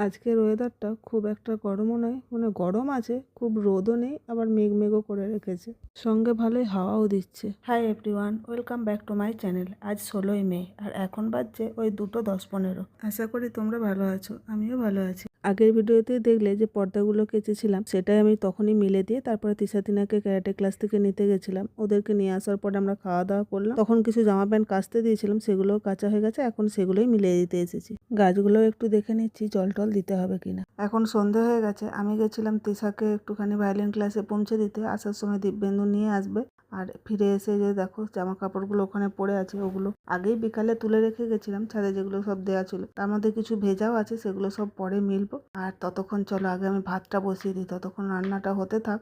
আজকের ওয়েদারটা খুব একটা গরমও নয়, মানে গরম আছে, খুব রোদও নেই, আবার মেঘ করে রেখেছে, সঙ্গে ভালোই হাওয়াও দিচ্ছে। Hi everyone, welcome back to my channel. আজ 16ই মে আর এখন বাজছে ওই 2:10-15। আশা করি তোমরা ভালো আছো, আমিও ভালো আছি। আগের ভিডিওতে দেখলে যে পর্দাগুলো কেচেছিলাম সেটাই আমি তখনই মিলে দিয়ে তারপরে তিশাতিনাকে ক্যারাটে ক্লাস থেকে নিতে গেছিলাম। ওদেরকে নিয়ে আসার পরে আমরা খাওয়া দাওয়া করলাম। তখন কিছু জামা প্যান্ট কাচতে দিয়েছিলাম, সেগুলোও কাচা হয়ে গেছে, এখন সেগুলোই মিলিয়ে দিতে এসেছি। গাছগুলো একটু দেখে নিচ্ছি জল টল দিতে হবে কিনা। এখন সন্ধে হয়ে গেছে, আমি গেছিলাম তিশাকে একটুখানি ভায়োলিন ক্লাসে পৌঁছে দিতে। আসার সময় দিব্যেন্দু নিয়ে আসবে। আর ফিরে এসে যে দেখো জামা কাপড়গুলো ওখানে পড়ে আছে, ওগুলো আগেই বিকালে তুলে রেখে গেছিলাম ছাদে, যেগুলো সব দেওয়া ছিল। তার মধ্যে কিছু ভেজাও আছে, সেগুলো সব পরে মিলবো। আর ততক্ষণ চলো আগে আমি ভাতটা বসিয়ে দিই, ততক্ষণ রান্নাটা হতে থাক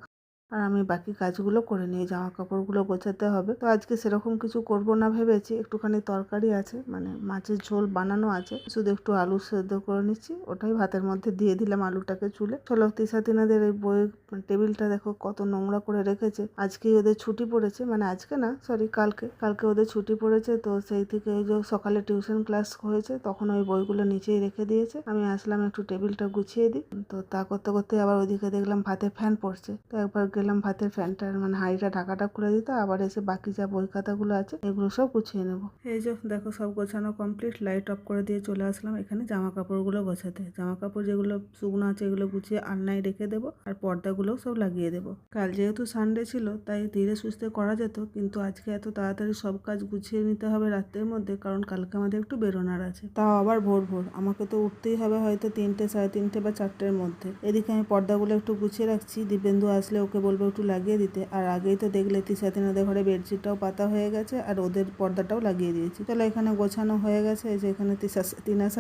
আর আমি বাকি কাজগুলো করে নিই। জামা কাপড়গুলো গোছাতে হবে। তো আজকে সেরকম কিছু করব না ভেবেছি, একটুখানি তরকারি আছে, মানে মাছের ঝোল বানানো আছে, শুধু একটু আলু সেদ্ধ করে নিচ্ছি, ওটাই ভাতের মধ্যে দিয়ে দিলাম আলুটাকে চুলে। চলো তিশাতিনাদের এই বইয়ের টেবিলটা দেখো কত নোংরা করে রেখেছে। আজকেই ওদের ছুটি পড়েছে, মানে আজকে না সরি কালকে ওদের ছুটি পড়েছে। তো সেই থেকে ওই যে সকালে টিউশন ক্লাস হয়েছে, তখন ওই বইগুলো নিচেই রেখে দিয়েছে। আমি আসলাম একটু টেবিলটা গুছিয়ে দিই। তো তা করতে করতে আবার ওইদিকে দেখলাম ভাতে ফ্যান পড়ছে। তো একবার গেলাম ভাতের ফ্যানটার মানে হাঁড়িটা ঢাকাটা খুলে দিতে, আবার এসে বাকি যা বই খাতাগুলো আছে এগুলো সব গুছিয়ে নেবো। এই যে দেখো সব গোছানো কমপ্লিট, লাইট অফ করে দিয়ে চলে আসলাম এখানে জামা কাপড়গুলো গোছাতে। জামা কাপড় যেগুলো শুকনো আছে এগুলো গুছিয়ে আলনায় রেখে দেবো, আর পর্দাগুলোও সব লাগিয়ে দেবো। কাল যেহেতু সানডে ছিল তাই ধীরে সুস্থে করা যেত, কিন্তু আজকে এত তাড়াতাড়ি সব কাজ গুছিয়ে নিতে হবে রাতের মধ্যে, কারণ কালকে আমাদের একটু বেরোনার আছে। তাও আবার ভোর আমাকে তো উঠতেই হবে হয়তো 3টে, 3:30 বা 4টের মধ্যে। এদিকে আমি পর্দাগুলো একটু গুছিয়ে রাখছি, দিব্যেন্দু আসলে ওকে বলবো একটু লাগিয়ে দিতে। আর আগেই তো দেখলে তিশাতিনাদের ঘরে বেডশিটটাও পাতা হয়ে গেছে আর ওদের পর্দাটাও লাগিয়ে দিয়েছি। চলো এখানে গোছানো হয়ে গেছে। এই যে এখানে তিনার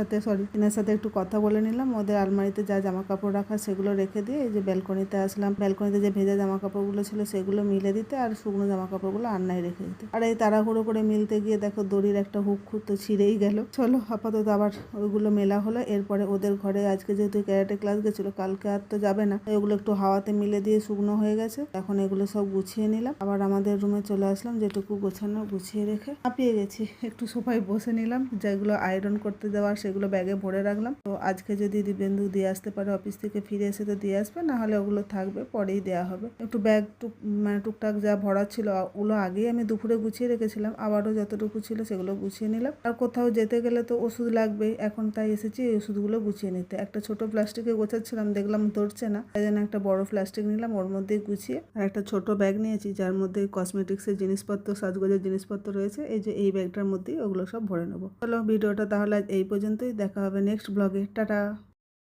সাথে একটু কথা বলে নিলাম। ওদের আলমারিতে যা জামা কাপড় রাখা সেগুলো রেখে দিয়ে এই যে ব্যালকনিতে আসলাম। ব্যালকনিতে যে ভেজা জামা কাপড়গুলো ছিল সেগুলো মিলে দিতে, আর শুকনো জামা কাপড়গুলো আলনায় রেখে দিতে। আর এই তাড়াহুড়ো করে মিলতে গিয়ে দেখো দড়ির একটা হুক তো ছিঁড়েই গেল। চলো আপাতত আবার ওইগুলো মেলা হলো। এরপরে ওদের ঘরে আজকে যেহেতু ক্যারাটে ক্লাস গেছিলো, কালকে আর তো যাবে না, ওগুলো একটু হাওয়াতে মিলে দিয়ে শুকনো হয়ে গেছে। এখন এগুলো সব গুছিয়ে নিলাম, আবার আমাদের রুমে চলে আসলাম, যেটুকু গোছানো গুছিয়ে রেখে হাঁপিয়ে গেছি। একটু সোফায় বসে নিলাম, যেগুলো আয়রন করতে দেওয়ার সেগুলো ব্যাগে ভরে রাখলাম। তো আজকে যদি দিব্যেন্দু দিয়ে আসতে পারে, অফিস থেকে ফিরে এসে তো দিয়ে আসবে, না হলে ওগুলো থাকবে, পরেই দেওয়া হবে। একটু ব্যাগ মানে টুকটাক যা ভরা ছিল ওগুলো আগেই আমি দুপুরে গুছিয়ে রেখেছিলাম, আবারও যতটুকু ছিল সেগুলো গুছিয়ে নিলাম। আর কোথাও যেতে গেলে তো ওষুধ লাগবেই, এখন তাই এসেছি এই ওষুধগুলো গুছিয়ে নিতে। একটা ছোট প্লাস্টিকে গোছাচ্ছিলাম, দেখলাম ধরছে না, তাই জন্য একটা বড় প্লাস্টিক নিলাম, ওর মধ্যেই গুছিয়ে। আর একটা ছোট ব্যাগ নিয়েছি যার মধ্যে কসমেটিক্সের জিনিসপত্র, সাজগোজের জিনিসপত্র রয়েছে। এই যে এই ব্যাগটার মধ্যেই ওগুলো সব ভরে নেবো। চলো ভিডিওটা তাহলে এই পর্যন্তই, দেখা হবে নেক্সট ব্লগে। টাটা।